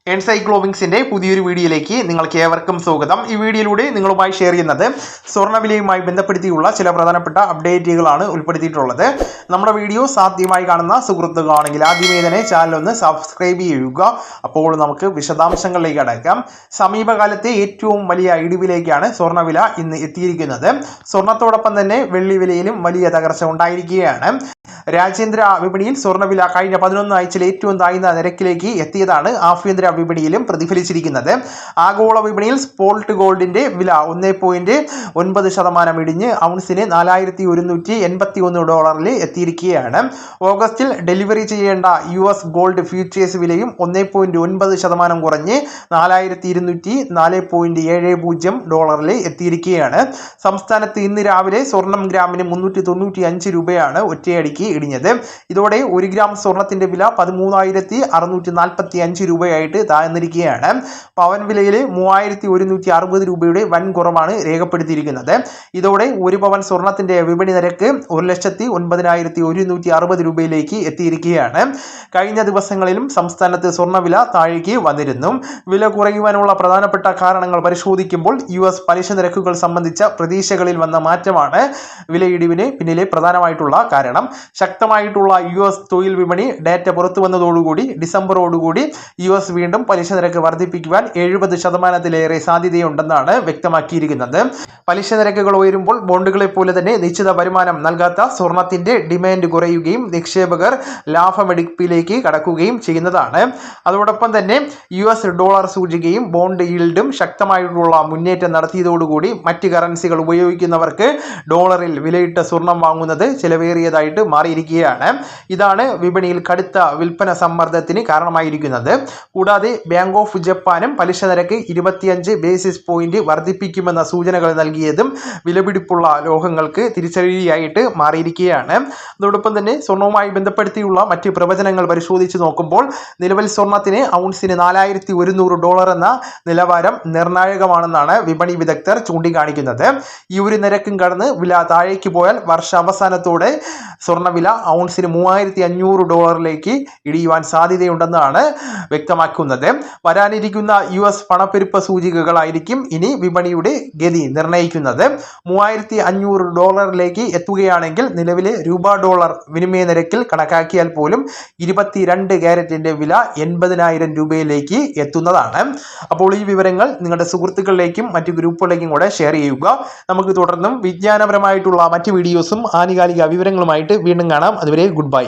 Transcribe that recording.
എൻസൈക്ലോവിങ്സിന്റെ പുതിയൊരു വീഡിയോയിലേക്ക് നിങ്ങൾക്ക് ഏവർക്കും സ്വാഗതം. ഈ വീഡിയോയിലൂടെ നിങ്ങളുമായി ഷെയർ ചെയ്യുന്നത് സ്വർണ്ണവിലയുമായി ബന്ധപ്പെടുത്തിയുള്ള ചില പ്രധാനപ്പെട്ട അപ്ഡേറ്റുകളാണ് ഉൾപ്പെടുത്തിയിട്ടുള്ളത്. നമ്മുടെ വീഡിയോ സാധ്യമായി കാണുന്ന സുഹൃത്തുക്കളാണെങ്കിൽ ആദ്യമേ തന്നെ ചാനൽ ഒന്ന് സബ്സ്ക്രൈബ് ചെയ്യുക. അപ്പോൾ നമുക്ക് വിശദാംശങ്ങളിലേക്ക് കടക്കാം. സമീപകാലത്തെ ഏറ്റവും വലിയ ഇടിവിലേക്കാണ് സ്വർണ്ണവില ഇന്ന് എത്തിയിരിക്കുന്നത്. സ്വർണ്ണത്തോടൊപ്പം തന്നെ വെള്ളി വിലയിലും വലിയ തകർച്ച ഉണ്ടായിരിക്കുകയാണ്. രാജ്യാന്തര വിപണിയിൽ സ്വർണ്ണവില കഴിഞ്ഞ 11 ആഴ്ചയിൽ ഏറ്റവും താഴ്ന്ന നിരക്കിലേക്ക് എത്തിയതാണ് ആഭ്യന്തര വിപണിയിലും പ്രതിഫലിച്ചിരിക്കുന്നത്. ആഗോള വിപണിയിൽ സ്പോട്ട് ഗോൾഡിന്റെ വില 1.9% ഇടിഞ്ഞ് ഔൺസിന് $4181 എത്തിയിരിക്കുകയാണ്. ഓഗസ്റ്റിൽ ഡെലിവറി ചെയ്യേണ്ട US ഗോൾഡ് ഫ്യൂച്ചേഴ്സ് വിലയും 1.9% കുറഞ്ഞ് $4204.70 എത്തിയിരിക്കുകയാണ്. സംസ്ഥാനത്ത് ഇന്ന് രാവിലെ സ്വർണം ഗ്രാമിന് 395 രൂപയാണ് ഒറ്റയടിക്ക് ഇടിഞ്ഞത്. ഇതോടെ 1 ഗ്രാം സ്വർണത്തിന്റെ വില 13,645 രൂപയായിട്ട് താഴ്ന്നിരിക്കുകയാണ്. പവൻ വിലയിൽ 3,160 രൂപയുടെ വൻ കുറവാണ് രേഖപ്പെടുത്തിയിരിക്കുന്നത്. ഇതോടെ 1 പവൻ സ്വർണത്തിന്റെ വിപണി നിരക്ക് 1,09,160 രൂപയിലേക്ക് എത്തിയിരിക്കുകയാണ്. കഴിഞ്ഞ ദിവസങ്ങളിലും സംസ്ഥാനത്ത് സ്വർണ്ണവില താഴേക്ക് വന്നിരുന്നു. വില കുറയുവാനുള്ള പ്രധാനപ്പെട്ട കാരണങ്ങൾ പരിശോധിക്കുമ്പോൾ US പലിശ നിരക്കുകൾ സംബന്ധിച്ച പ്രതീക്ഷകളിൽ വന്ന മാറ്റമാണ് വിലയിടിവിന് പിന്നിലെ പ്രധാനമായിട്ടുള്ള കാരണം. ശക്തമായിട്ടുള്ള US തൊഴിൽ വിപണി ഡാറ്റ പുറത്തു വന്നതോടുകൂടി ഡിസംബറോടുകൂടി US വീണ്ടും പലിശ നിരക്ക് വർദ്ധിപ്പിക്കുവാൻ 70%-ലേറെ സാധ്യതയുണ്ടെന്നാണ് വ്യക്തമാക്കിയിരിക്കുന്നത്. പലിശ നിരക്കുകൾ ഉയരുമ്പോൾ ബോണ്ടുകളെ പോലെ തന്നെ നിശ്ചിത വരുമാനം നൽകാത്ത സ്വർണത്തിന്റെ ഡിമാൻഡ് കുറയുകയും നിക്ഷേപകർ ലാഭമെടുപ്പിലേക്ക് കടക്കുകയും ചെയ്യുന്നതാണ്. അതോടൊപ്പം തന്നെ US ഡോളർ സൂചികയും ബോണ്ട് ഈൽഡും ശക്തമായിട്ടുള്ള മുന്നേറ്റം നടത്തിയതോടുകൂടി മറ്റ് കറൻസികൾ ഉപയോഗിക്കുന്നവർക്ക് ഡോളറിൽ വിലയിട്ട സ്വർണം വാങ്ങുന്നത് ചിലവേറിയതായിട്ട് മാറിയിരിക്കുകയാണ്. ഇതാണ് വിപണിയിൽ കടുത്ത വിൽപ്പന സമ്മർദ്ദത്തിന് കാരണമായിരിക്കുന്നത്. കൂടാതെ ബാങ്ക് ഓഫ് ജപ്പാനും പലിശ നിരക്ക് 25 ബേസിസ് പോയിന്റ് വർദ്ധിപ്പിക്കുമെന്ന സൂചനകൾ നൽകിയതും വിലപിടിപ്പുള്ള ലോഹങ്ങൾക്ക് തിരിച്ചടിയായിട്ട് മാറിയിരിക്കുകയാണ്. അതോടൊപ്പം തന്നെ സ്വർണവുമായി ബന്ധപ്പെടുത്തിയുള്ള മറ്റ് പ്രവചനങ്ങൾ പരിശോധിച്ച് നോക്കുമ്പോൾ നിലവിൽ സ്വർണത്തിന് ഔൺസിന് $4,100 എന്ന നിലവാരം നിർണായകമാണെന്നാണ് വിപണി വിദഗ്ധർ ചൂണ്ടിക്കാണിക്കുന്നത്. ഈ ഒരു നിരക്കും കടന്ന് വില താഴേക്ക് പോയാൽ വർഷാവസാനത്തോടെ സ്വർണ്ണവില ഔൺസിന് $3,500 ഇടിയുവാൻ സാധ്യതയുണ്ടെന്നാണ് വ്യക്തമാക്കുന്നത്. വരാനിരിക്കുന്ന US പണപ്പെരുപ്പ സൂചികകളായിരിക്കും ഇനി വിപണിയുടെ ഗതി നിർണ്ണയിക്കുന്നത്. $3,500 എത്തുകയാണെങ്കിൽ നിലവിലെ രൂപ ഡോളർ വിനിമയ നിരക്കിൽ കണക്കാക്കിയാൽ പോലും 22 ക്യാരറ്റിന്റെ വില 80,000 രൂപയിലേക്ക് എത്തുന്നതാണ്. അപ്പോൾ ഈ വിവരങ്ങൾ നിങ്ങളുടെ സുഹൃത്തുക്കളിലേക്കും മറ്റു ഗ്രൂപ്പുകളിലേക്കും കൂടെ ഷെയർ ചെയ്യുക. നമുക്ക് തുടർന്നും വിജ്ഞാനപരമായിട്ടുള്ള മറ്റ് വീഡിയോസും ആനുകാലിക വിവരങ്ങളുമായിട്ട് വീണ്ടും കാണാം. അതുവരെ ഗുഡ് ബൈ.